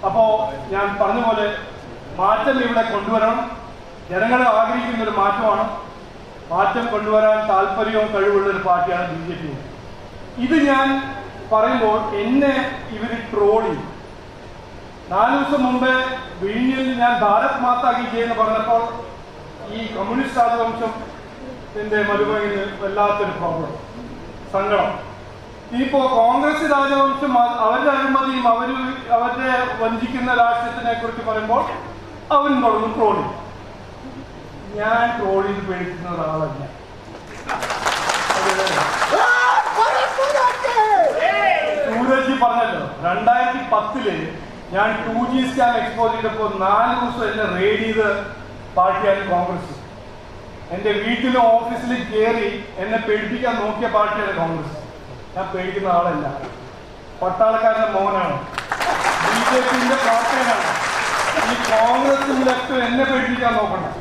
അപ്പോ ഞാൻ പറഞ്ഞ പോലെ മാറ്റം ഇവിടെ കൊണ്ടുവരണം. ജനങ്ങൾ ആഗ്രഹിക്കുന്ന ഒരു മാറ്റമാണ്. മാറ്റം കൊണ്ടുവരാൻ താല്പര്യവും കഴിവുള്ള ഒരു പാർട്ടിയാണ് BJP. ഇത് ഞാൻ പറയുമ്പോൾ എന്നെ ഇവർ ട്രോളി. 4 ദിവസം മുമ്പേ വിഴിഞ്ഞിൽ ഞാൻ ഭാരത് മാതാ കി ജയ് എന്ന് പറഞ്ഞപ്പോൾ ഈ കമ്മ്യൂണിസ്റ്റ് രാജവംശത്തിന്റെ മരുമകന് വല്ലാത്തൊരു പ്രോബ്ലം, സങ്കടം. ഇപ്പോ കോൺഗ്രസ് രാജവംശം അവരുടെ അഴിമതിയും അവരുടെ വഞ്ചിക്കുന്ന രാഷ്ട്രീയത്തിനെ കുറിച്ച് പറയുമ്പോൾ അവരും തുടങ്ങും ട്രോളി. ഞാൻ ട്രോളിൽ പേടിക്കുന്ന ഒരാളല്ല. സൂരജ് പറഞ്ഞല്ലോ 2010 ഞാൻ 2G സ്കാം എക്സ്പോസ് ചെയ്തപ്പോൾ 4 ദിവസം എന്നെ റെയ്ഡ് ചെയ്ത് പാർട്ടിയാണ് കോൺഗ്രസ്. എന്റെ വീട്ടിലും ഓഫീസിലും കയറി എന്നെ പേടിപ്പിക്കാൻ നോക്കിയ പാർട്ടിയാണ് കോൺഗ്രസ്. ഞാൻ പേടിക്കുന്ന ആളല്ല, പട്ടാളക്കാരന്റെ മോനാണ്, BJPന്റെ പാർട്ടിയാണ്. ഈ കോൺഗ്രസും ലെഫ്റ്റും എന്നെ പേടിപ്പിക്കാൻ നോക്കണം.